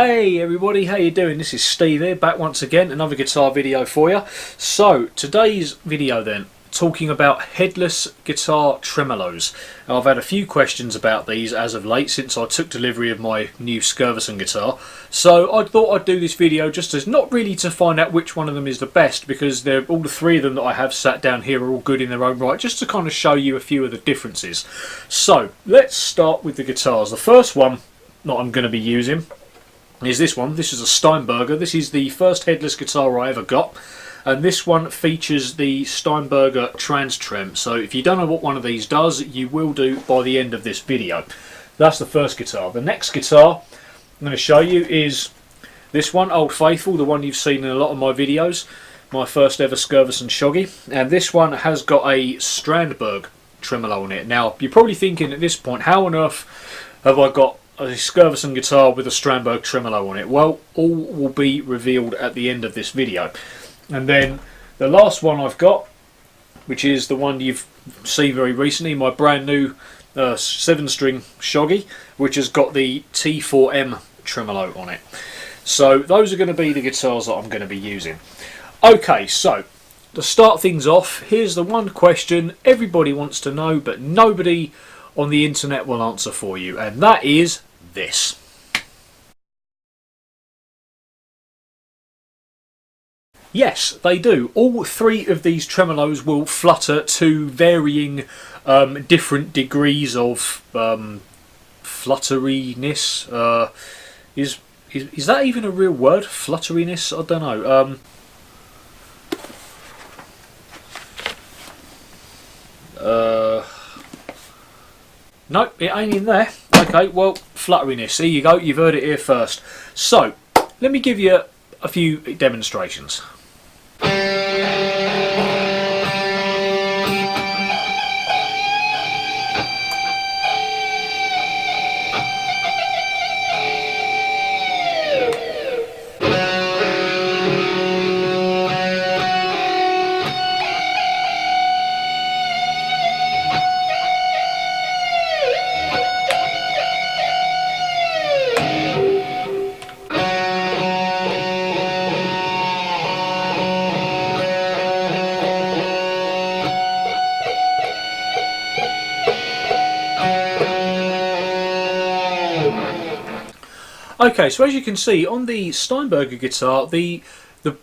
Hey everybody, how you doing? This is Steve here, back once again, another guitar video for you. So, today's video then, talking about headless guitar tremolos. Now, I've had a few questions about these as of late since I took delivery of my new Skirvison guitar. So I thought I'd do this video just as, not really to find out which one of them is the best, because they're all the three of them that I have sat down here are all good in their own right, just to kind of show you a few of the differences. So, let's start with the guitars. The first one that I'm going to be using is this one. This is a Steinberger. This is the first headless guitar I ever got, and this one features the Steinberger trans-trem. So if you don't know what one of these does, you will do by the end of this video. That's the first guitar. The next guitar I'm going to show you is this one, Old Faithful, the one you've seen in a lot of my videos, my first ever Skirvison Shoggy, and this one has got a Strandberg tremolo on it. Now you're probably thinking at this point, how on earth have I got a Skirvison guitar with a Strandberg tremolo on it? Well, all will be revealed at the end of this video. And then the last one I've got, which is the one you've seen very recently, my brand new 7-string Shoggy, which has got the T4M tremolo on it. So those are going to be the guitars that I'm going to be using. Okay, so to start things off, here's the one question everybody wants to know but nobody on the internet will answer for you, and that is this. Yes, they do. All three of these tremolos will flutter to varying different degrees of flutteriness. Is that even a real word? Flutteriness? I don't know. Nope, it ain't in there. Okay, well, flutteriness. Here you go, you've heard it here first. So, let me give you a few demonstrations. Okay, so as you can see on the Steinberger guitar, the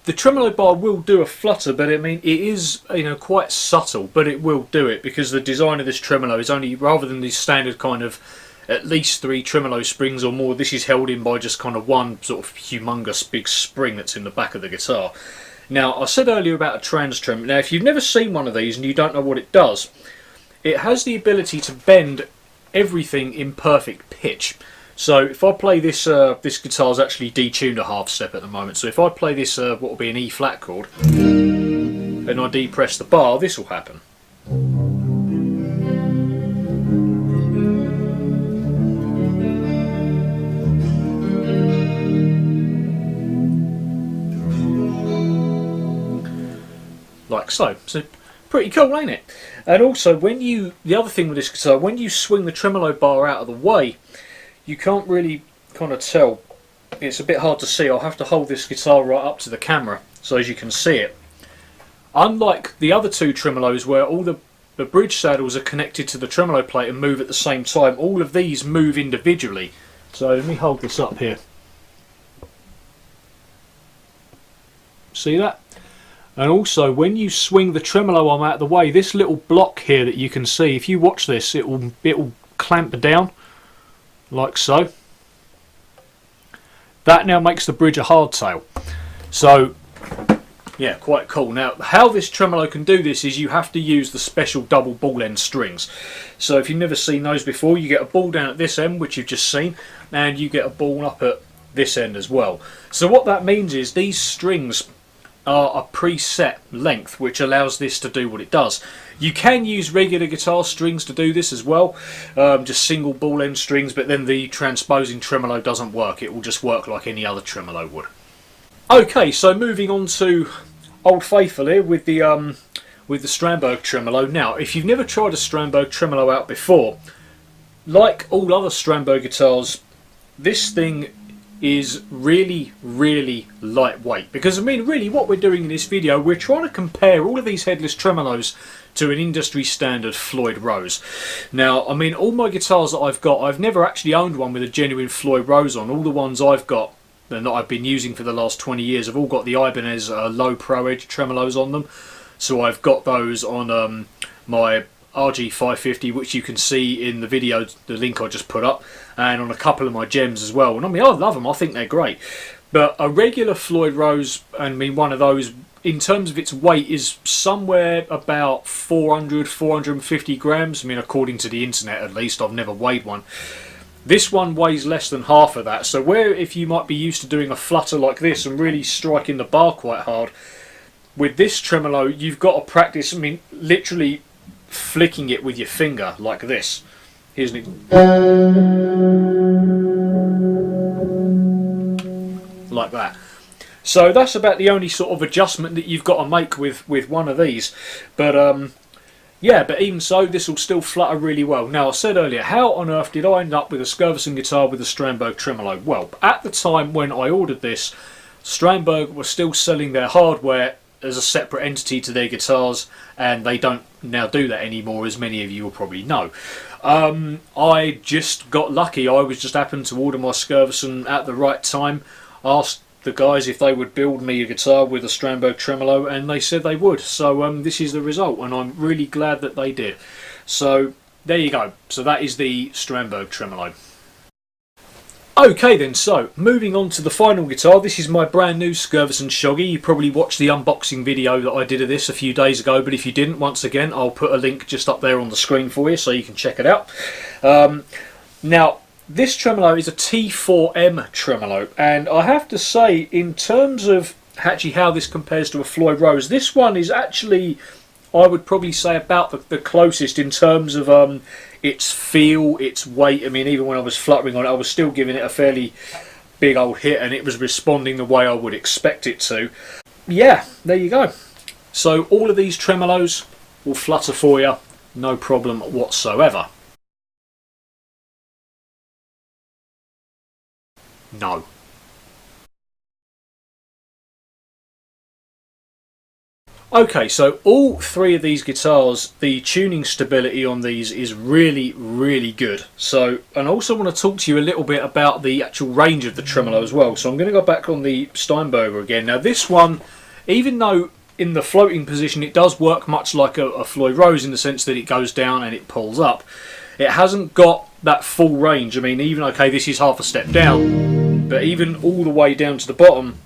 tremolo bar will do a flutter, but I mean it is, you know, quite subtle, but it will do it because the design of this tremolo is only, rather than the standard kind of at least 3 tremolo springs or more, this is held in by just kind of one sort of humongous big spring that's in the back of the guitar. Now, I said earlier about a trans-trem. Now, if you've never seen one of these and you don't know what it does, it has the ability to bend everything in perfect pitch. So if I play this, this guitar's actually detuned a half step at the moment. So if I play this, what will be an E flat chord, and I depress the bar, this will happen. Like so. So pretty cool, ain't it? And also, when you, the other thing with this guitar, when you swing the tremolo bar out of the way, you can't really kind of tell. It's a bit hard to see. I'll have to hold this guitar right up to the camera so as you can see it. Unlike the other two tremolos where all the bridge saddles are connected to the tremolo plate and move at the same time, all of these move individually. So let me hold this up here. See that? And also, when you swing the tremolo arm out of the way, this little block here that you can see, if you watch this, it will clamp down like so. That now makes the bridge a hardtail. So yeah, quite cool. Now, how this tremolo can do this is you have to use the special double ball end strings. So if you've never seen those before, you get a ball down at this end, which you've just seen, and you get a ball up at this end as well. So what that means is these strings are a preset length, which allows this to do what it does. You can use regular guitar strings to do this as well, just single ball end strings, but then the transposing tremolo doesn't work. It will just work like any other tremolo would. Okay, so moving on to Old Faithful here with the Strandberg tremolo. Now, if you've never tried a Strandberg tremolo out before, like all other Strandberg guitars, this thing is really, really lightweight. Because I mean, really what we're doing in this video, we're trying to compare all of these headless tremolos to an industry standard Floyd Rose. Now, I mean, all my guitars that I've got, I've never actually owned one with a genuine Floyd Rose on. All the ones I've got and that I've been using for the last 20 years have all got the Ibanez low pro edge tremolos on them. So I've got those on my RG550, which you can see in the video, the link I just put up, and on a couple of my gems as well. And I mean, I love them, I think they're great. But a regular Floyd Rose, I mean, one of those, in terms of its weight, is somewhere about 400, 450 grams. I mean, according to the internet at least, I've never weighed one. This one weighs less than half of that. So where if you might be used to doing a flutter like this and really striking the bar quite hard, with this tremolo, you've got to practice, I mean, literally flicking it with your finger like this. Here's an like that. So that's about the only sort of adjustment that you've got to make with one of these. But yeah, but even so, this will still flutter really well. Now, I said earlier, how on earth did I end up with a Skirvison guitar with a Strandberg tremolo? Well, at the time when I ordered this, Strandberg was still selling their hardware as a separate entity to their guitars, and they don't now do that anymore, as many of you will probably know. I just got lucky. I was just happened to order my Skirvison at the right time, asked the guys if they would build me a guitar with a Strandberg tremolo, and they said they would. So this is the result, and I'm really glad that they did. So there you go. So that is the Strandberg tremolo. Okay then, so moving on to the final guitar. This is my brand new Skirvison Shoggy. You probably watched the unboxing video that I did of this a few days ago, but if you didn't, once again, I'll put a link just up there on the screen for you so you can check it out. Now, this tremolo is a T4M tremolo, and I have to say, in terms of actually how this compares to a Floyd Rose, this one is actually, I would probably say, about the closest in terms of its feel, its weight. I mean, even when I was fluttering on it, I was still giving it a fairly big old hit, and it was responding the way I would expect it to. Yeah, there you go. So all of these tremolos will flutter for you, no problem whatsoever. No. Okay, so all three of these guitars, the tuning stability on these is really, really good. So, and I also want to talk to you a little bit about the actual range of the tremolo as well. So I'm going to go back on the Steinberger again. Now this one, even though in the floating position it does work much like a Floyd Rose in the sense that it goes down and it pulls up, it hasn't got that full range. I mean, even, okay, this is half a step down, but even all the way down to the bottom,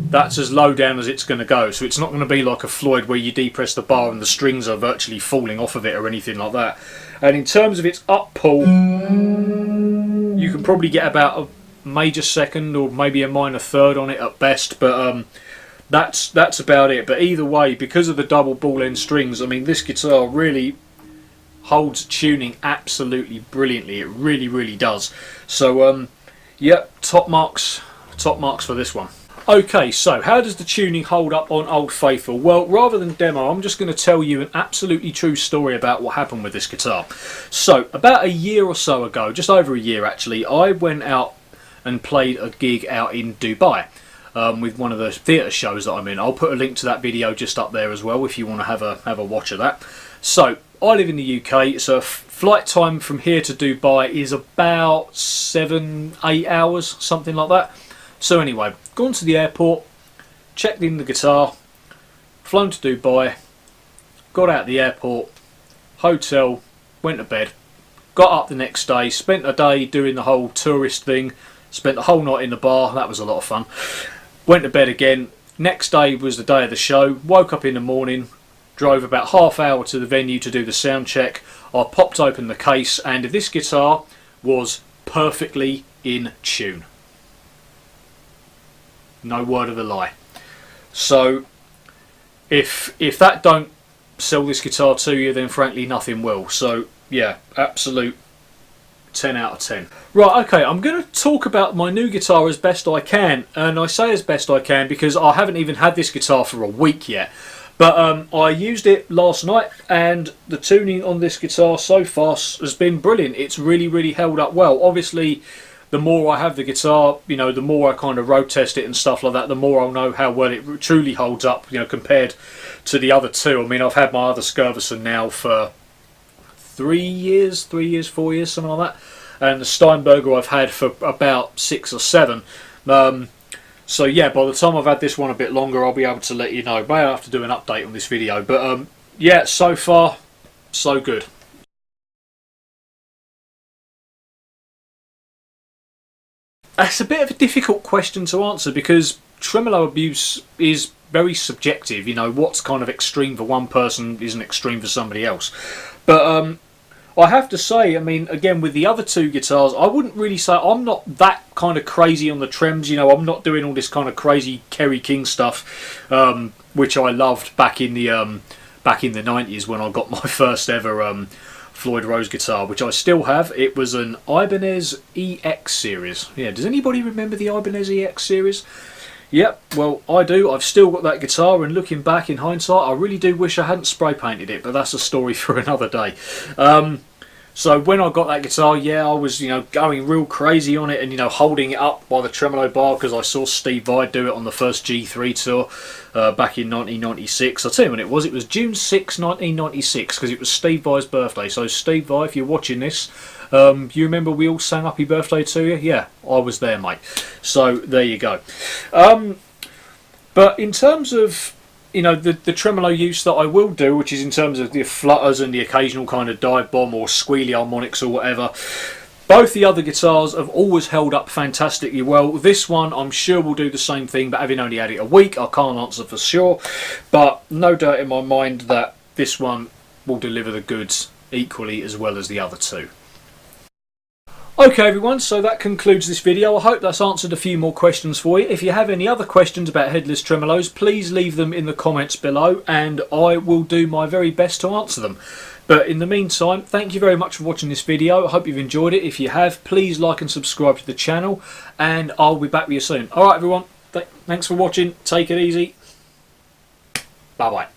that's as low down as it's going to go. So it's not going to be like a Floyd where you depress the bar and the strings are virtually falling off of it or anything like that. And in terms of its up pull, you can probably get about a major second or maybe a minor third on it at best, but that's about it. But either way, because of the double ball end strings, I mean, this guitar really holds tuning absolutely brilliantly. It really, really does. So yep, top marks for this one. Okay, so how does the tuning hold up on Old Faithful? Well, rather than demo, I'm just going to tell you an absolutely true story about what happened with this guitar. So, about a year or so ago, just over a year actually, I went out and played a gig out in Dubai with one of the theatre shows that I'm in. I'll put a link to that video just up there as well if you want to have a watch of that. So, I live in the UK, so flight time from here to Dubai is about 7-8 hours, something like that. So anyway, gone to the airport, checked in the guitar, flown to Dubai, got out the airport, hotel, went to bed, got up the next day, spent a day doing the whole tourist thing, spent the whole night in the bar, that was a lot of fun, went to bed again. Next day was the day of the show, woke up in the morning, drove about half hour to the venue to do the sound check. I popped open the case and this guitar was perfectly in tune. No word of a lie. So if that don't sell this guitar to you, then frankly nothing will. So yeah, absolute 10 out of 10. Right, okay, I'm going to talk about my new guitar as best I can, and I say as best I can because I haven't even had this guitar for a week yet. But I used it last night, and the tuning on this guitar so far has been brilliant. It's really, really held up well. Obviously, the more I have the guitar, you know, the more I kind of road test it and stuff like that, the more I'll know how well it truly holds up, you know, compared to the other two. I mean, I've had my other Skirvison now for 3 years, 4 years, something like that. And the Steinberger I've had for about 6 or 7. So yeah, by the time I've had this one a bit longer, I'll be able to let you know. But I'll have to do an update on this video. But yeah, so far, so good. That's a bit of a difficult question to answer because tremolo abuse is very subjective. You know, what's kind of extreme for one person isn't extreme for somebody else. But I have to say, I mean, again, with the other two guitars, I wouldn't really say I'm not that kind of crazy on the trems. You know, I'm not doing all this kind of crazy Kerry King stuff, which I loved back in the 90s when I got my first ever Floyd Rose guitar, which I still have. It was an Ibanez EX series. Yeah, does anybody remember the Ibanez EX series? Yep, well, I do. I've still got that guitar, and looking back in hindsight, I really do wish I hadn't spray painted it, but that's a story for another day. So when I got that guitar, yeah, I was, you know, going real crazy on it and, you know, holding it up by the tremolo bar because I saw Steve Vai do it on the first G3 tour back in 1996. I'll tell you when it was June 6, 1996, because it was Steve Vai's birthday. So Steve Vai, if you're watching this, you remember we all sang Happy Birthday to you? Yeah, I was there, mate. So there you go. But in terms of, you know, the tremolo use that I will do, which is in terms of the flutters and the occasional kind of dive bomb or squealy harmonics or whatever, both the other guitars have always held up fantastically well. This one I'm sure will do the same thing, but having only had it a week, I can't answer for sure. But no doubt in my mind that this one will deliver the goods equally as well as the other two. Okay everyone, so that concludes this video. I hope that's answered a few more questions for you. If you have any other questions about headless tremolos, please leave them in the comments below and I will do my very best to answer them. But in the meantime, thank you very much for watching this video. I hope you've enjoyed it. If you have, please like and subscribe to the channel and I'll be back with you soon. Alright everyone, thanks for watching. Take it easy. Bye bye.